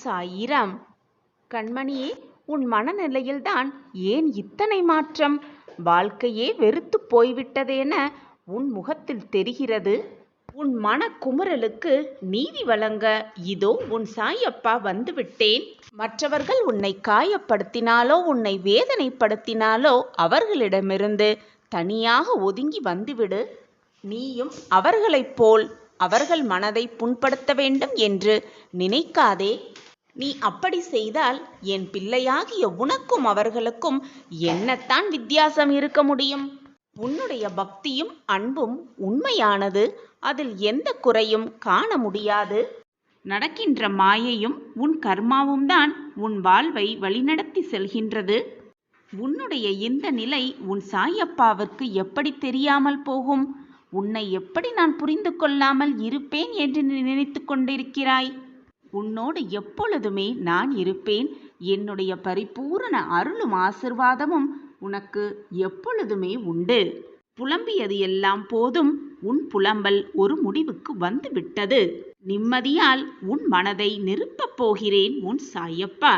சாயிராம். கண்மணியே, உன் மனநிலையில்தான் ஏன் இத்தனை மாற்றம்? வாழ்க்கையே வெறுத்து போய்விட்டதென உன் முகத்தில் தெரிகிறது. உன் மனக்குமுறலுக்கு நீதி வழங்க இதோ உன் சாயப்பா வந்துவிட்டேன். மற்றவர்கள் உன்னை காயப்படுத்தினாலோ உன்னை வேதனைப்படுத்தினாலோ அவர்களிடமிருந்து தனியாக ஒதுங்கி வந்துவிடு. நீயும் அவர்களைப் போல் அவர்கள் மனதை புண்படுத்த வேண்டும் என்று நினைக்காதே. நீ அப்படி செய்தால் என் பிள்ளையாகிய உனக்கும் அவர்களுக்கும் என்னத்தான் வித்தியாசம் இருக்க முடியும்? உன்னுடைய பக்தியும் அன்பும் உண்மையானது. அதில் எந்த குறையும் காண முடியாது. நடக்கின்ற மாயையும் உன் கர்மாவும் தான் உன் வாழ்வை வழிநடத்தி செல்கின்றது. உன்னுடைய இந்த நிலை உன் சாயப்பாவிற்கு எப்படி தெரியாமல் போகும்? உன்னை எப்படி நான் புரிந்து கொள்ளாமல் இருப்பேன் என்று நினைத்து கொண்டிருக்கிறாய்? உன்னோடு எப்பொழுதுமே நான் இருப்பேன். என்னுடைய பரிபூரண அருளும் ஆசிர்வாதமும் உனக்கு எப்பொழுதுமே உண்டு. புலம்பியது எல்லாம் போதும். உன் புலம்பல் ஒரு முடிவுக்கு வந்து விட்டது. நிம்மதியால் உன் மனதை நிரப்பப் போகிறேன் உன் சாயப்பா.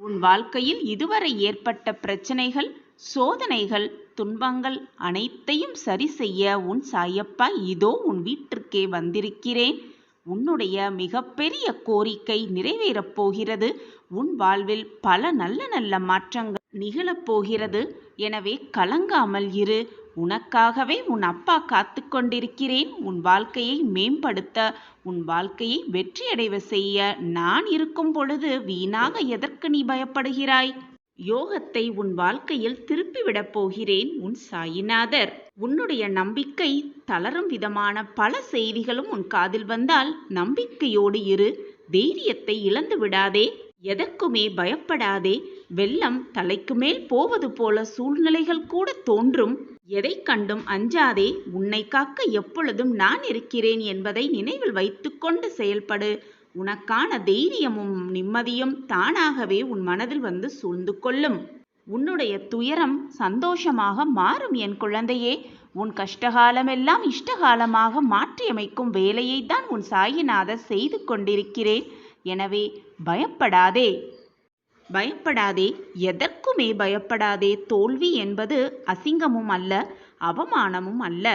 உன் வாழ்க்கையில் இதுவரை ஏற்பட்ட பிரச்சனைகள், சோதனைகள், துன்பங்கள் அனைத்தையும் சரி செய்ய உன் சாயப்பா இதோ உன் வீட்டிற்கே வந்திருக்கிறேன். உன்னுடைய மிகப்பெரிய கோரிக்கை நிறைவேறப் போகிறது. உன் வாழ்வில் பல நல்ல நல்ல மாற்றங்கள் நிகழப்போகிறது. எனவே கலங்காமல் இரு. உனக்காகவே உன் அப்பா காத்து கொண்டிருக்கிறேன். உன் வாழ்க்கையை மேம்படுத்த, உன் வாழ்க்கையை வெற்றியடைவ செய்ய நான் இருக்கும் பொழுது வீணாக எதற்கு நீ பயப்படுகிறாய்? யோகத்தை உன் வாழ்க்கையில் திருப்பிவிடப் போகிறேன் உன் சாயிநாதர். உன்னுடைய நம்பிக்கை தளரும் விதமான பல செய்திகளும் உன் காதில் வந்தால் நம்பிக்கையோடு இரு. தைரியத்தை இழந்து விடாதே. எதற்குமே பயப்படாதே. வெள்ளம் தலைக்கு மேல் போவது போல சூழ்நிலைகள் கூட தோன்றும். எதை கண்டும் அஞ்சாதே. உன்னை காக்க எப்பொழுதும் நான் இருக்கிறேன் என்பதை நினைவில் வைத்துக்கொண்டு செயல்படு. உனக்கான தைரியமும் நிம்மதியும் தானாகவே உன் மனதில் வந்து சூழ்ந்து கொள்ளும். உன்னுடைய துயரம் சந்தோஷமாக மாறும் என் குழந்தையே. உன் கஷ்டகாலமெல்லாம் இஷ்டகாலமாக மாற்றியமைக்கும் வேலையை தான் உன் சாயிநாதர் செய்து கொண்டிருக்கிறேன். எனவே பயப்படாதே. பயப்படாதே. எதற்குமே பயப்படாதே. தோல்வி என்பது அசிங்கமும் அல்ல, அவமானமும் அல்ல.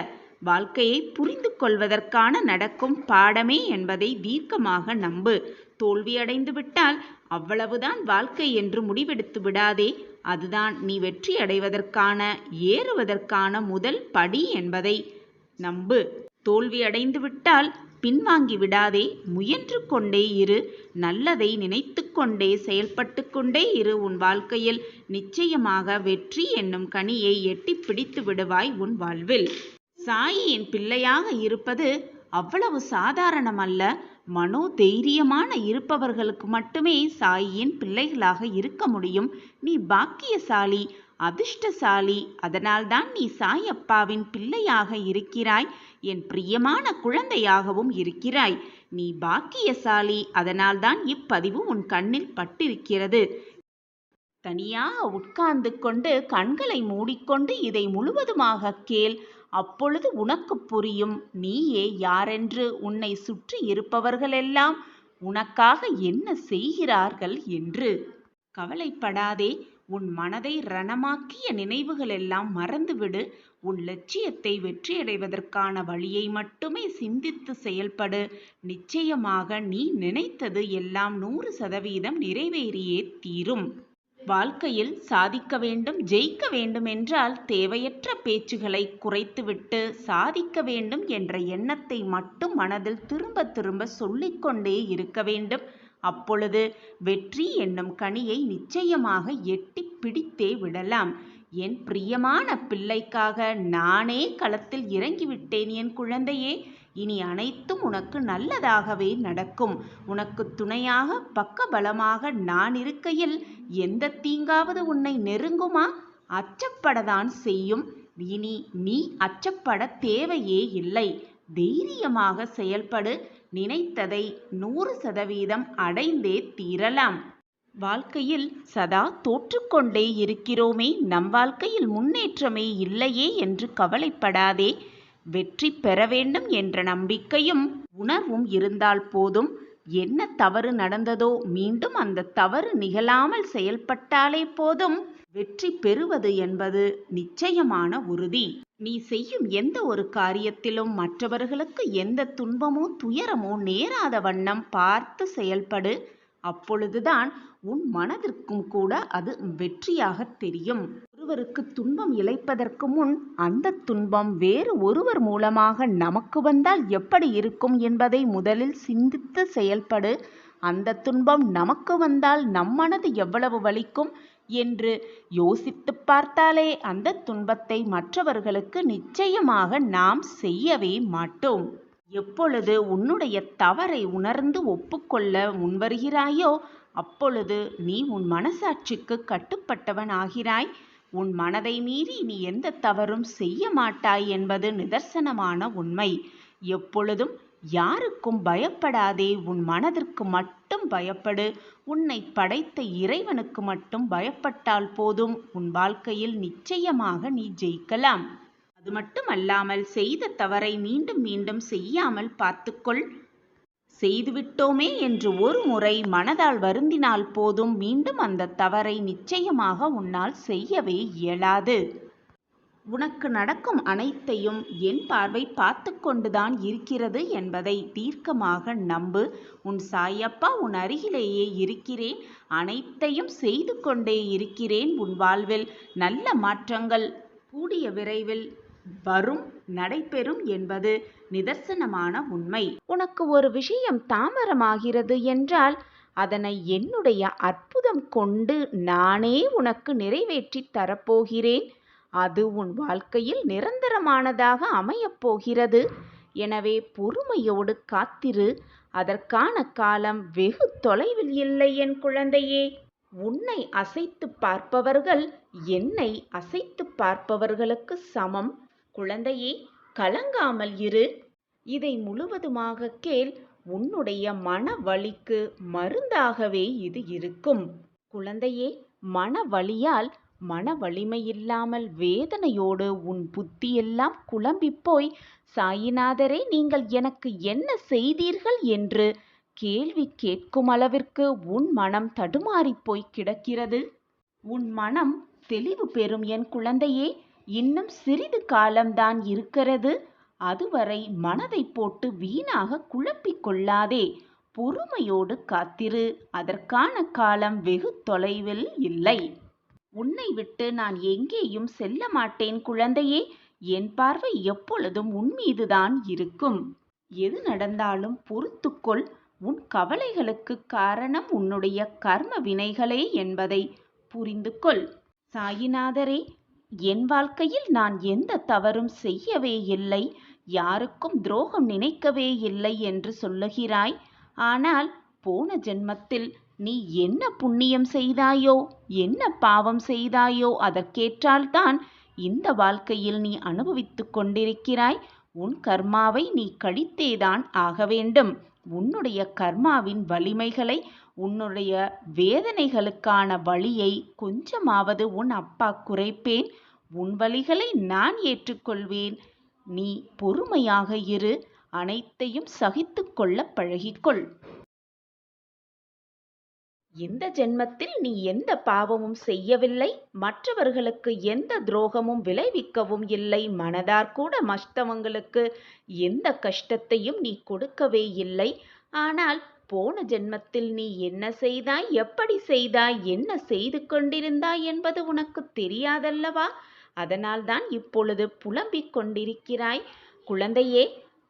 வாழ்க்கையை புரிந்து கொள்வதற்கான நடக்கும் பாடமே என்பதை தீர்க்கமாக நம்பு. தோல்வியடைந்து விட்டால் அவ்வளவுதான் வாழ்க்கை என்று முடிவெடுத்து விடாதே. அதுதான் நீ வெற்றி அடைவதற்கான, ஏறுவதற்கான முதல் படி என்பதை நம்பு. தோல்வியடைந்து விட்டால் பின்வாங்கி விடாதே. முயன்று கொண்டே இரு. நல்லதை நினைத்து கொண்டே செயல்பட்டு கொண்டே இரு. உன் வாழ்க்கையில் நிச்சயமாக வெற்றி என்னும் கனியை எட்டி பிடித்து விடுவாய் உன் வாழ்வில். சாயின் பிள்ளையாக இருப்பது அவ்வளவு சாதாரணமல்ல. மனோதைரியமான இருப்பவர்களுக்கு மட்டுமே சாயின் பிள்ளைகளாக இருக்க முடியும். நீ பாக்கியசாலி, அதிர்ஷ்டசாலி. அதனால்தான் நீ சாயப்பாவின் பிள்ளையாக இருக்கிறாய். என் பிரியமான குழந்தையாகவும் இருக்கிறாய். நீ பாக்கியசாலி. அதனால்தான் இப்பதிவு உன் கண்ணில் பட்டிருக்கிறது. தனியாக உட்கார்ந்து கொண்டு கண்களை மூடிக்கொண்டு இதை முழுவதுமாக கேள். அப்பொழுது உனக்கு புரியும் நீயே யாரென்று. உன்னை சுற்றி இருப்பவர்களெல்லாம் உனக்காக என்ன செய்கிறார்கள் என்று. கவலைப்படாதே. உன் மனதை ரணமாக்கிய நினைவுகளெல்லாம் மறந்துவிடு. உன் லட்சியத்தை வெற்றியடைவதற்கான வழியை மட்டுமே சிந்தித்து செயல்படு. நிச்சயமாக நீ நினைத்தது எல்லாம் 100% நிறைவேறியே தீரும். வாழ்க்கையில் சாதிக்க வேண்டும், ஜெயிக்க வேண்டும் என்றால் தேவையற்ற பேச்சுகளை குறைத்துவிட்டு சாதிக்க வேண்டும் என்ற எண்ணத்தை மட்டும் மனதில் திரும்ப திரும்ப சொல்லிக்கொண்டே இருக்க வேண்டும். அப்பொழுது வெற்றி என்னும் கனியை நிச்சயமாக எட்டி பிடித்தே விடலாம். என் பிரியமான பிள்ளைக்காக நானே களத்தில் இறங்கிவிட்டேன் என் குழந்தையே. இனி அனைத்தும் உனக்கு நல்லதாகவே நடக்கும். உனக்கு துணையாக பக்கபலமாக நான் இருக்கையில் எந்த தீங்காவது உன்னை நெருங்குமா? அச்சப்படத்தான் செய்யும். இனி நீ அச்சப்பட தேவையே இல்லை. தைரியமாக செயல்படு. நினைத்ததை 100% அடைந்தே தீரலாம். வாழ்க்கையில் சதா தோற்றுக்கொண்டே இருக்கிறோமே, நம் வாழ்க்கையில் முன்னேற்றமே இல்லையே என்று கவலைப்படாதே. வெற்றி பெற வேண்டும் என்ற நம்பிக்கையும் உணர்வும் இருந்தால் போதும். என்ன தவறு நடந்ததோ மீண்டும் அந்த தவறு நிகழாமல் செயல்பட்டாலே போதும். வெற்றி பெறுவது என்பது நிச்சயமான உறுதி. நீ செய்யும் எந்த ஒரு காரியத்திலும் மற்றவர்களுக்கு எந்த துன்பமோ துயரமோ நேராத வண்ணம் பார்த்து செயல்படு. அப்பொழுதுதான் உன் மனதிற்கும் கூட அது வெற்றியாக தெரியும். ஒருவருக்கு துன்பம் இழைப்பதற்கு முன் அந்த துன்பம் வேறு ஒருவர் மூலமாக நமக்கு வந்தால் எப்படி இருக்கும் என்பதை முதலில் சிந்தித்து செயல்படு. அந்த துன்பம் நமக்கு வந்தால் நம் மனது எவ்வளவு வலிக்கும் என்று யோசித்து பார்த்தாலே அந்த துன்பத்தை மற்றவர்களுக்கு நிச்சயமாக நாம் செய்யவே மாட்டோம். எப்பொழுது உன்னுடைய தவறை உணர்ந்து ஒப்புக்கொள்ள முன்வருகிறாயோ அப்பொழுது நீ உன் மனசாட்சிக்கு கட்டுப்பட்டவன் ஆகிறாய். உன் மனதை மீறி நீ எந்த தவறும் செய்ய மாட்டாய் என்பது நிதர்சனமான உண்மை. எப்பொழுதும் யாருக்கும் பயப்படாதே, உன் மனதிற்கு மட்டும் பயப்படு. உன்னை படைத்த இறைவனுக்கு மட்டும் பயப்பட்டால் போதும். உன் வாழ்க்கையில் நிச்சயமாக நீ ஜெயிக்கலாம். அது மட்டுமல்லாமல் செய்த தவறை மீண்டும் மீண்டும் செய்யாமல் பார்த்துக்கொள். செய்துவிட்டோமே என்று ஒரு முறை மனதால் வருந்தினால் போதும், மீண்டும் அந்த தவறை நிச்சயமாக உன்னால் செய்யவே இயலாது. உனக்கு நடக்கும் அனைத்தையும் என் பார்வை பார்த்து கொண்டுதான் இருக்கிறது என்பதை தீர்க்கமாக நம்பு. உன் சாயப்பா உன் அருகிலேயே இருக்கிறேன். அனைத்தையும் செய்து கொண்டே இருக்கிறேன். உன் வாழ்வில் நல்ல மாற்றங்கள் கூடிய விரைவில் வரும், நடைபெறும் என்பது நிதர்சனமான உண்மை. உனக்கு ஒரு விஷயம் தாமதமாகிறது என்றால் அதனை என்னுடைய அற்புதம் கொண்டு நானே உனக்கு நிறைவேற்றி தரப்போகிறேன். அது உன் வாழ்க்கையில் நிரந்தரமானதாக அமையப் போகிறது. எனவே பொறுமையோடு காத்திரு. அதற்கான காலம் வெகு தொலைவில் இல்லை என் குழந்தையே. உன்னை அசைத்து பார்ப்பவர்கள் என்னை அசைத்து பார்ப்பவர்களுக்கு சமம். குழந்தையே, கலங்காமல் இரு. இதை முழுவதுமாக கேள். உன்னுடைய மன வலிக்கு மருந்தாகவே இது இருக்கும். குழந்தையே, மன வலியால் மன வலிமையில்லாமல் வேதனையோடு உன் புத்தியெல்லாம் குழம்பிப்போய் சாயிநாதரே நீங்கள் எனக்கு என்ன செய்தீர்கள் என்று கேள்வி கேட்கும் அளவிற்கு உன் மனம் தடுமாறிப்போய் கிடக்கிறது. உன் மனம் தெளிவு பெறும் என் குழந்தையே. இன்னும் சிறிது காலம்தான் இருக்கிறது. அதுவரை மனதை போட்டு வீணாக குழப்பிக் கொள்ளாதே. பொறுமையோடு காத்திரு. அதற்கான காலம் வெகு தொலைவில் இல்லை. உன்னை விட்டு நான் எங்கேயும் செல்ல மாட்டேன் குழந்தையே. என் பார்வை எப்பொழுதும் உன் மீதுதான் இருக்கும். எது நடந்தாலும் பொறுத்துக்கொள். உன் கவலைகளுக்கு காரணம் உன்னுடைய கர்ம வினைகளே என்பதை புரிந்து கொள். சாயிநாதரே, என் வாழ்க்கையில் நான் எந்த தவறும் செய்யவே இல்லை, யாருக்கும் துரோகம் நினைக்கவே இல்லை என்று சொல்லுகிறாய். ஆனால் போன ஜென்மத்தில் நீ என்ன புண்ணியம் செய்தாயோ, என்ன பாவம் செய்தாயோ அதற்கேற்றால்தான் இந்த வாழ்க்கையில் நீ அனுபவித்துக் கொண்டிருக்கிறாய். உன் கர்மாவை நீ கழித்தேதான் ஆக வேண்டும். உன்னுடைய கர்மாவின் வலிமைகளை, உன்னுடைய வேதனைகளுக்கான வலியை கொஞ்சமாவது உன் அப்பா குறைப்பேன். உன் வலிகளை நான் ஏற்றுக்கொள்வேன். நீ பொறுமையாக இரு. அனைத்தையும் சகித்து கொள்ள பழகிக்கொள். இந்த ஜென்மத்தில் நீ எந்த பாவமும் செய்யவில்லை, மற்றவர்களுக்கு எந்த துரோகமும் விளைவிக்கவும் இல்லை, மனதார் கூட மற்றவங்களுக்கு எந்த கஷ்டத்தையும் நீ கொடுக்கவே இல்லை. ஆனால் போன ஜென்மத்தில் நீ என்ன செய்தாய், எப்படி செய்தாய், என்ன செய்து கொண்டிருந்தாய் என்பது உனக்கு தெரியாதல்லவா? அதனால்தான் இப்பொழுது புலம்பிக் கொண்டிருக்கிறாய். குழந்தையே,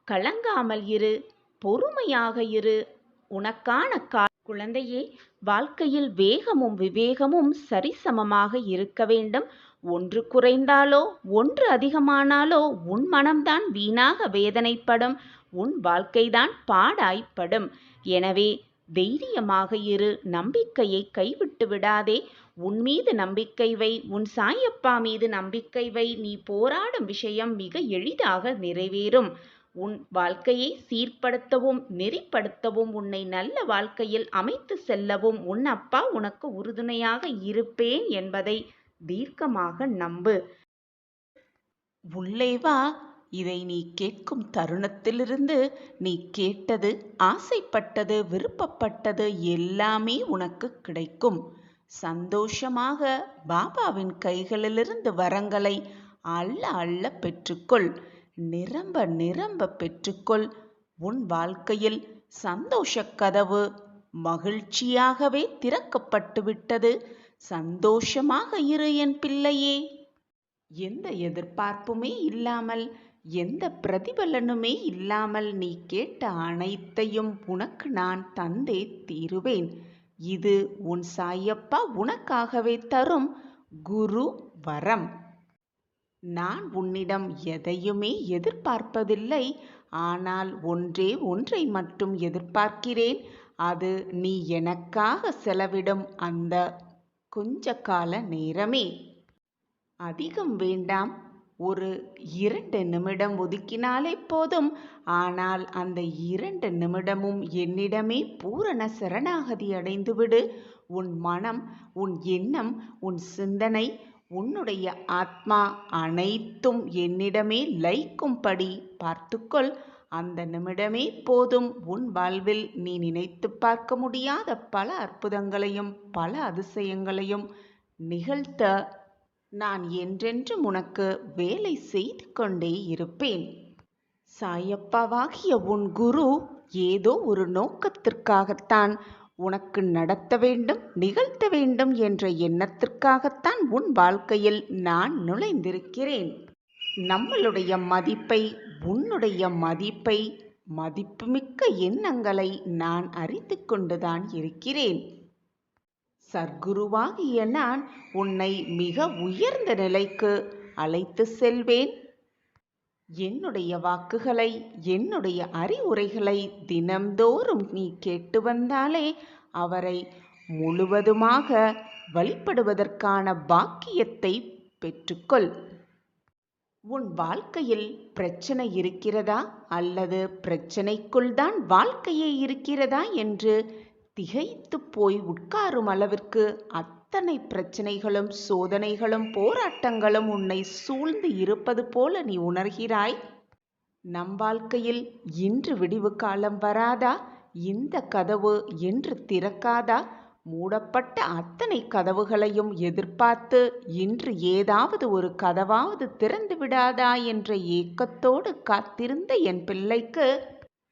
கலங்காமல் இரு, பொறுமையாக இரு. உனக்கான குழந்தையே, வாழ்க்கையில் வேகமும் விவேகமும் சரிசமமாக இருக்க வேண்டும். ஒன்று குறைந்தாலோ ஒன்று அதிகமானாலோ உன் மனம்தான் வீணாக வேதனைப்படும், உன் வாழ்க்கைதான் பாடாய்ப்படும். எனவே தைரியமாக இரு. நம்பிக்கையை கைவிட்டு விடாதே. உன் மீது நம்பிக்கை வை. உன் சாயப்பா மீது நம்பிக்கை வை. நீ போராடும் விஷயம் மிக எளிதாக நிறைவேறும். உன் வாழ்க்கையை சீர்படுத்தவும் நெறிப்படுத்தவும், உன்னை நல்ல வாழ்க்கையில் அமைத்து செல்லவும் உன் அப்பா உனக்கு உறுதுணையாக இருப்பேன் என்பதை தீர்க்கமாக நம்பு. உள்ளே வா, இதை நீ கேட்கும் தருணத்திலிருந்து நீ கேட்டது, ஆசைப்பட்டது, விருப்பப்பட்டது எல்லாமே உனக்கு கிடைக்கும். சந்தோஷமாக பாபாவின் கைகளிலிருந்து வரங்களை அள்ள அள்ள பெற்றுக்கொள். நிரம்ப நிரம்ப பெற்றுக்கொள். உன் வாழ்க்கையில் சந்தோஷக் கதவு மகிழ்ச்சியாகவே திறக்கப்பட்டு விட்டது. சந்தோஷமாக இரு என் பிள்ளையே. எந்த எதிர்பார்ப்புமே இல்லாமல், எந்த பிரதிபலனுமே இல்லாமல் நீ கேட்ட அனைத்தையும் உனக்கு நான் தந்தே தீருவேன். இது உன் சாயப்பா உனக்காகவே தரும் குரு வரம். நான் உன்னிடம் எதையுமே எதிர்பார்ப்பதில்லை. ஆனால் ஒன்றே ஒன்றை மட்டும் எதிர்பார்க்கிறேன். அது நீ எனக்காக செலவிடும் அந்த கொஞ்ச கால நேரமே. அதிகம் வேண்டாம். ஒரு 2 நிமிடம் ஒதுக்கினாலே போதும். ஆனால் அந்த 2 நிமிடமும் என்னிடமே பூரண சரணாகதி அடைந்துவிடு. உன் மனம், உன் எண்ணம், உன் சிந்தனை, உன்னுடைய ஆத்மா அனைத்தும் என்னிடமே லயிக்கும்படி பார்த்துக்கொள். அந்த நிமிடமே போதும். உன் வாழ்வில் நீ நினைத்து பார்க்க முடியாத பல அற்புதங்களையும் பல அதிசயங்களையும் நிகழ்த்த நான் என்றென்றும் உனக்கு வேலை செய்து கொண்டே இருப்பேன். சாயப்பாவாகிய உன் குரு ஏதோ ஒரு நோக்கத்திற்காகத்தான் உனக்கு நடத்த வேண்டும், நிகழ்த்த வேண்டும் என்ற எண்ணத்திற்காகத்தான் உன் வாழ்க்கையில் நான் நுழைந்திருக்கிறேன். நம்மளுடைய மதிப்பை, உன்னுடைய மதிப்பை, மதிப்புமிக்க எண்ணங்களை நான் அறிந்து கொண்டுதான் இருக்கிறேன். சர்க்குருவாகிய நான் உன்னை மிக உயர்ந்த நிலைக்கு அழைத்து செல்வேன். என்னுடைய வாக்குகளை, என்னுடைய அறிவுரைகளை தினம்தோறும் நீ கேட்டு வந்தாலே அவரை முழுவதுமாக வழிபடுவதற்கான பாக்கியத்தை பெற்றுக்கொள். உன் வாழ்க்கையில் பிரச்சனை இருக்கிறதா அல்லது பிரச்சனைக்குள் தான் வாழ்க்கையே இருக்கிறதா என்று திகைத்து போய் உட்காரும் அளவிற்கு அத்தனை பிரச்சனைகளும் சோதனைகளும் போராட்டங்களும் உன்னை சூழ்ந்து இருப்பது போல நீ உணர்கிறாய். நம் வாழ்க்கையில் இன்று விடிவு காலம் வராதா? இந்த கதவு என்று திறக்காதா? மூடப்பட்ட அத்தனை கதவுகளையும் எதிர்பார்த்து இன்று ஏதாவது ஒரு கதவாவது திறந்து விடாதா என்ற ஏக்கத்தோடு காத்திருந்த என் பிள்ளைக்கு,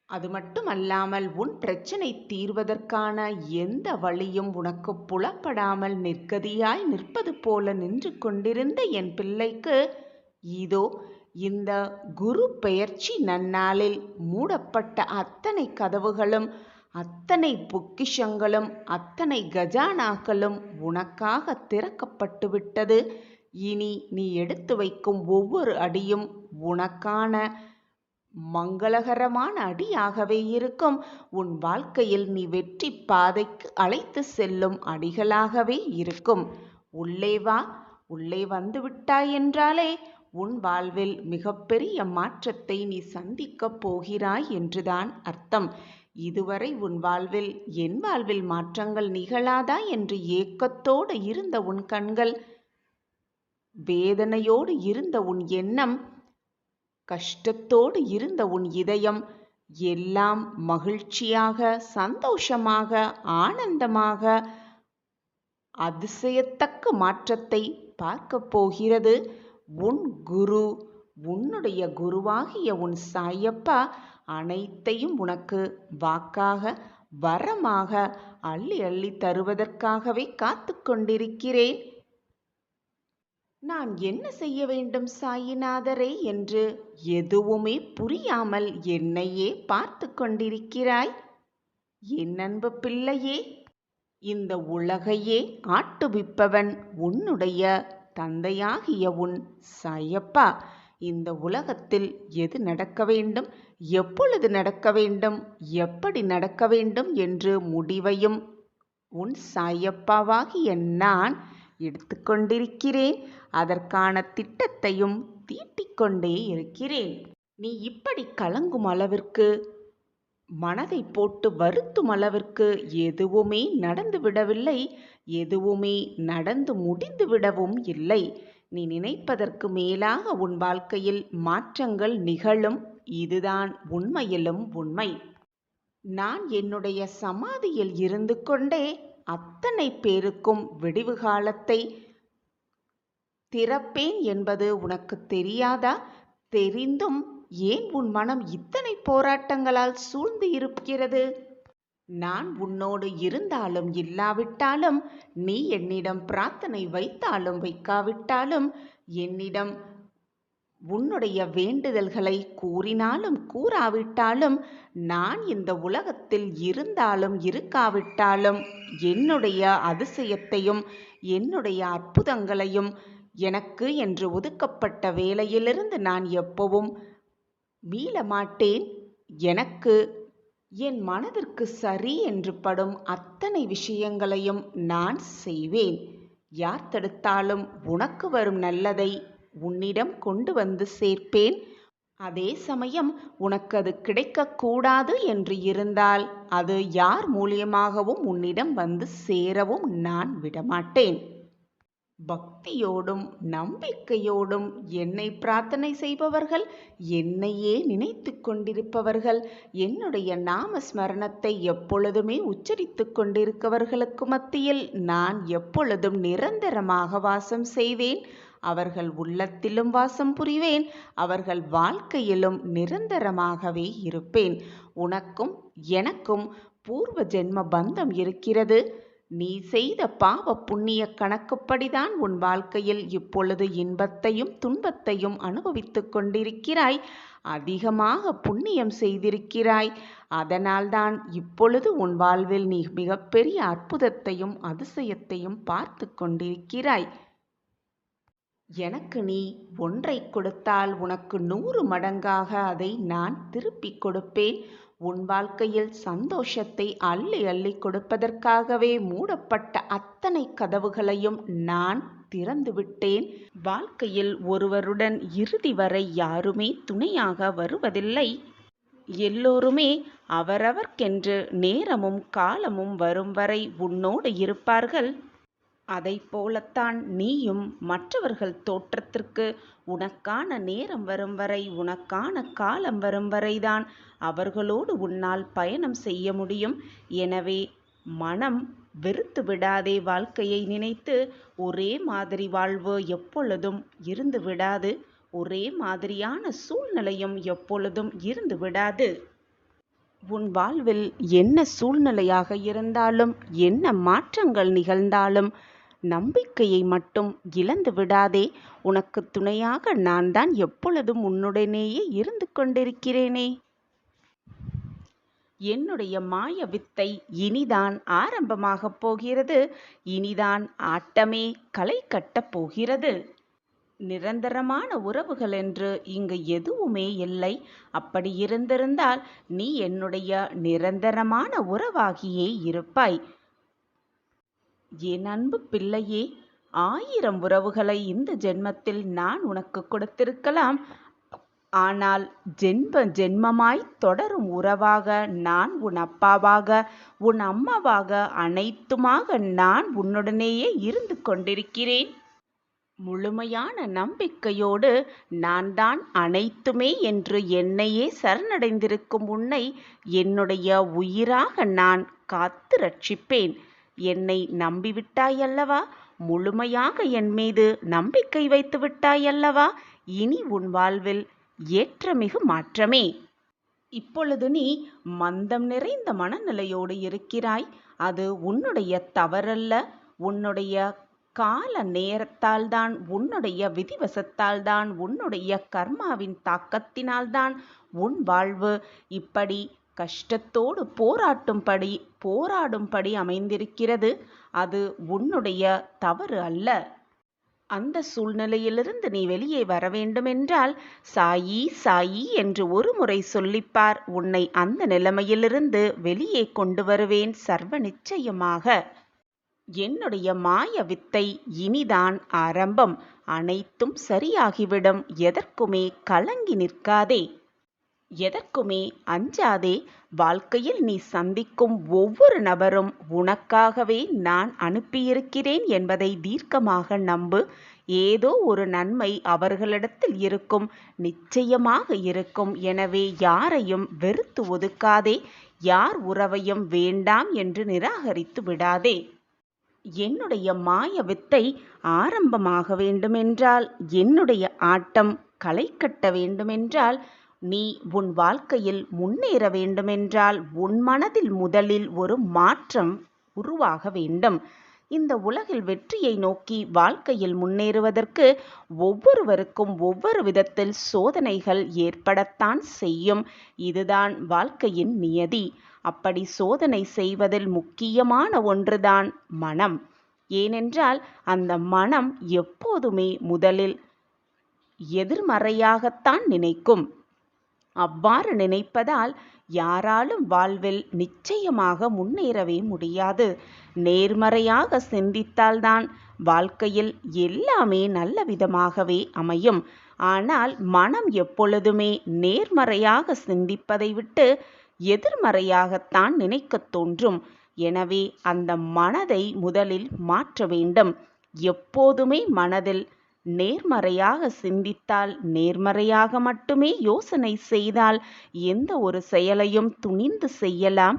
அது மட்டுமல்லாமல் உன் பிரச்சனை தீர்வதற்கான எந்த வழியும் உனக்கு புலப்படாமல் நிர்கதியாய் நிற்பது போல நின்று கொண்டிருந்த என் பிள்ளைக்கு, இதோ இந்த குரு பெயர்ச்சி நன்னாளில் மூடப்பட்ட அத்தனை கதவுகளும், அத்தனை பொக்கிஷங்களும், அத்தனை கஜானாக்களும் உனக்காக திறக்கப்பட்டு விட்டது. இனி நீ எடுத்து வைக்கும் ஒவ்வொரு அடியும் உனக்கான மங்களகரமான அடியாகவே இருக்கும். உன் வாழ்க்கையில் நீ வெற்றி பாதைக்கு அழைத்து செல்லும் அடிகளாகவே இருக்கும். உள்ளே வா. உள்ளே வந்து விட்டாய் என்றாலே உன் வாழ்வில் மிகப்பெரிய மாற்றத்தை நீ சந்திக்கப் போகிறாய் என்றுதான் அர்த்தம். இதுவரை உன் வாழ்வில் என் வாழ்வில் மாற்றங்கள் நிகழாதா என்று ஏக்கத்தோடு இருந்த உன் கண்கள், வேதனையோடு இருந்த உன் எண்ணம், கஷ்டத்தோடு இருந்த உன் இதயம் எல்லாம் மகிழ்ச்சியாக, சந்தோஷமாக, ஆனந்தமாக, அதிசயத்தக்க மாற்றத்தை பார்க்க போகிறது. உன் குரு, உன்னுடைய குருவாகிய உன் சாயப்பா அனைத்தையும் உனக்கு வாக்காக, வரமாக அள்ளி அள்ளி தருவதற்காகவே காத்து கொண்டிருக்கிறேன். நான் என்ன செய்ய வேண்டும் சாயிநாதரே என்று எதுவுமே புரியாமல் என்னையே பார்த்து கொண்டிருக்கிறாய். என் அன்பு பிள்ளையே, இந்த உலகையே ஆட்டுவிப்பவன் உன்னுடைய தந்தையாகிய உன் சாயப்பா. இந்த உலகத்தில் எது நடக்க வேண்டும், எப்பொழுது நடக்க வேண்டும், எப்படி நடக்க வேண்டும் என்று முடிவையும் உன் சாயப்பாவாகிய நான் எடுத்துக்கொண்டிருக்கிறேன். அதற்கான திட்டத்தையும் தீட்டிக்கொண்டே இருக்கிறேன். நீ இப்படி கலங்கும் அளவிற்கு, மனதை போட்டு வருத்தும் அளவிற்கு எதுவுமே நடந்து விடவில்லை. எதுவுமே நடந்து முடிந்து விடவும் இல்லை. நீ நினைப்பதற்கு மேலாக உன் வாழ்க்கையில் மாற்றங்கள் நிகழும். இதுதான் உண்மையிலும் உண்மை. நான் என்னுடைய சமாதியில் இருந்து கொண்டே அத்தனை பேருக்கும் விடிவு காலத்தை திறப்பேன் என்பது உனக்கு தெரியாதா? தெரிந்தும் ஏன் உன் மனம் இத்தனை போராட்டங்களால் சூழ்ந்து இருக்கிறது? நான் உன்னோடு இருந்தாலும் இல்லாவிட்டாலும், நீ என்னிடம் பிரார்த்தனை வைத்தாலும் வைக்காவிட்டாலும், என்னிடம் உன்னுடைய வேண்டுதல்களை கூறினாலும் கூறாவிட்டாலும், நான் இந்த உலகத்தில் இருந்தாலும் இருக்காவிட்டாலும், என்னுடைய அதிசயத்தையும் என்னுடைய அற்புதங்களையும் எனக்கு என்று ஒதுக்கப்பட்ட வேலையிலிருந்து நான் எப்பவும் மீள மாட்டேன். எனக்கு என் மனதிற்கு சரி என்று படும் அத்தனை விஷயங்களையும் நான் செய்வேன். யார் தடுத்தாலும் உனக்கு வரும் நல்லதை உன்னிடம் கொண்டு வந்து சேர்ப்பேன். அதே சமயம் உனக்கு அது கிடைக்கக்கூடாது என்று இருந்தால் அது யார் மூலியமாகவும் உன்னிடம் வந்து சேரவும் நான் விடமாட்டேன். பக்தியோடும் நம்பிக்கையோடும் என்னை பிரார்த்தனை செய்பவர்கள், என்னையே நினைத்து கொண்டிருப்பவர்கள், என்னுடைய நாம ஸ்மரணத்தை எப்பொழுதுமே உச்சரித்து கொண்டிருப்பவர்களுக்கு மத்தியில் நான் எப்பொழுதும் நிரந்தரமாக வாசம் செய்வேன். அவர்கள் உள்ளத்திலும் வாசம் புரிவேன். அவர்கள் வாழ்க்கையிலும் நிரந்தரமாகவே இருப்பேன். உனக்கும் எனக்கும் பூர்வ ஜென்ம பந்தம் இருக்கிறது. நீ செய்த பாவ புண்ணிய கணக்குப்படிதான் உன் வாழ்க்கையில் இப்பொழுது இன்பத்தையும் துன்பத்தையும் அனுபவித்துக் கொண்டிருக்கிறாய். அதிகமாக புண்ணியம் செய்திருக்கிறாய். அதனால்தான் இப்பொழுது உன் வாழ்வில் நீ மிகப்பெரிய அற்புதத்தையும் அதிசயத்தையும் பார்த்து கொண்டிருக்கிறாய். எனக்கு நீ ஒன்றை கொடுத்தால் உனக்கு 100 மடங்காக அதை நான் திருப்பிக் கொடுப்பேன். உன் வாழ்க்கையில் சந்தோஷத்தை அள்ளி அள்ளி கொடுப்பதற்காகவே மூடப்பட்ட அத்தனை கதவுகளையும் நான் திறந்து விட்டேன். வாழ்க்கையில் ஒருவருடன் இறுதி வரை யாருமே துணையாக வருவதில்லை. எல்லோருமே அவரவர்க்கென்று நேரமும் காலமும் வரும் வரை உன்னோடு இருப்பார்கள். அதைப் போலத்தான் நீயும் மற்றவர்கள் தோற்றத்திற்கு உனக்கான நேரம் வரும் வரை, உனக்கான காலம் வரும் வரைதான் அவர்களோடு உன்னால் பயணம் செய்ய முடியும். எனவே மனம் வெறுத்து விடாதே. வாழ்க்கையை நினைத்து ஒரே மாதிரி வாழ்வு எப்பொழுதும் இருந்து விடாது. ஒரே மாதிரியான சூழ்நிலையும் எப்பொழுதும் இருந்து விடாது. உன் வாழ்வில் என்ன சூழ்நிலையாக இருந்தாலும், என்ன மாற்றங்கள் நிகழ்ந்தாலும் நம்பிக்கையை மட்டும் இழந்து விடாதே. உனக்கு துணையாக நான் தான் எப்பொழுதும் உன்னுடனேயே இருந்து கொண்டிருக்கிறேனே. என்னுடைய மாய வித்தை இனிதான் ஆரம்பமாகப் போகிறது. இனிதான் ஆட்டமே களை கட்டப் போகிறது. நிரந்தரமான உறவுகள் என்று இங்கு எதுவுமே இல்லை. அப்படி இருந்திருந்தால் நீ என்னுடைய நிரந்தரமான உறவாகியே இருப்பாய். என் அன்பு பிள்ளையே, 1000 உறவுகளை இந்த ஜென்மத்தில் நான் உனக்கு கொடுத்திருக்கலாம். ஆனால் ஜென்ம ஜென்மமாய் தொடரும் உறவாக நான் உன் அப்பாவாக, உன் அம்மாவாக, அனைத்துமாக நான் உன்னுடனேயே இருந்து கொண்டிருக்கிறேன். முழுமையான நம்பிக்கையோடு நான் தான் அனைத்துமே என்று என்னையே சரணடைந்திருக்கும் உன்னை என்னுடைய உயிராக நான் காத்து ரட்சிப்பேன். என்னை நம்பிவிட்டாயல்லவா? முழுமையாக என் மீது நம்பிக்கை வைத்து விட்டாயல்லவா? இனி உன் வாழ்வில் ஏற்றமிகு மாற்றமே. இப்பொழுது நீ மந்தம் நிறைந்த மனநிலையோடு இருக்கிறாய். அது உன்னுடைய தவறல்ல. உன்னுடைய கால நேரத்தால் தான், உன்னுடைய விதிவசத்தால் தான், உன்னுடைய கர்மாவின் தாக்கத்தினால்தான் உன் வாழ்வு இப்படி கஷ்டத்தோடு போராடும்படி அமைந்திருக்கிறது. அது உன்னுடைய தவறு அல்ல. அந்த சூழ்நிலையிலிருந்து நீ வெளியே வர வேண்டுமென்றால் சாயி சாயி என்று ஒரு முறை சொல்லிப்பார். உன்னை அந்த நிலைமையிலிருந்து வெளியே கொண்டு வருவேன் சர்வ நிச்சயமாக. என்னுடைய மாய வித்தை இனிதான் ஆரம்பம். அனைத்தும் சரியாகிவிடும். எதற்குமே கலங்கி நிற்காதே. எதற்குமே அஞ்சாதே. வாழ்க்கையில் நீ சந்திக்கும் ஒவ்வொரு நபரும் உனக்காகவே நான் அனுப்பியிருக்கிறேன் என்பதை தீர்க்கமாக நம்பு. ஏதோ ஒரு நன்மை அவர்களிடத்தில் இருக்கும், நிச்சயமாக இருக்கும். எனவே யாரையும் வெறுத்து ஒதுக்காதே. யார் உறவையும் வேண்டாம் என்று நிராகரித்து விடாதே. என்னுடைய மாய வித்தை ஆரம்பமாக வேண்டுமென்றால், என்னுடைய ஆட்டம் களை கட்ட வேண்டுமென்றால், நீ உன் வாழ்க்கையில் முன்னேற வேண்டுமென்றால் உன் மனதில் முதலில் ஒரு மாற்றம் உருவாக வேண்டும். இந்த உலகில் வெற்றியை நோக்கி வாழ்க்கையில் முன்னேறுவதற்கு ஒவ்வொருவருக்கும் ஒவ்வொரு விதத்தில் சோதனைகள் ஏற்படத்தான் செய்யும். இதுதான் வாழ்க்கையின் நியதி. அப்படி சோதனை செய்வதில் முக்கியமான ஒன்றுதான் மனம். ஏனென்றால் அந்த மனம் எப்போதுமே முதலில் எதிர்மறையாகத்தான் நினைக்கும். அவ்வாறு நினைப்பதால் யாராலும் வாழ்வில் நிச்சயமாக முன்னேறவே முடியாது. நேர்மறையாக சிந்தித்தால்தான் வாழ்க்கையில் எல்லாமே நல்ல விதமாகவே அமையும். ஆனால் மனம் எப்பொழுதுமே நேர்மறையாக சிந்திப்பதை விட்டு எதிர்மறையாகத்தான் நினைக்கத் தோன்றும். எனவே அந்த மனதை முதலில் மாற்ற வேண்டும். எப்போதுமே மனதில் நேர்மறையாக சிந்தித்தால், நேர்மறையாக மட்டுமே யோசனை செய்தால் எந்த ஒரு செயலையும் துணிந்து செய்யலாம்.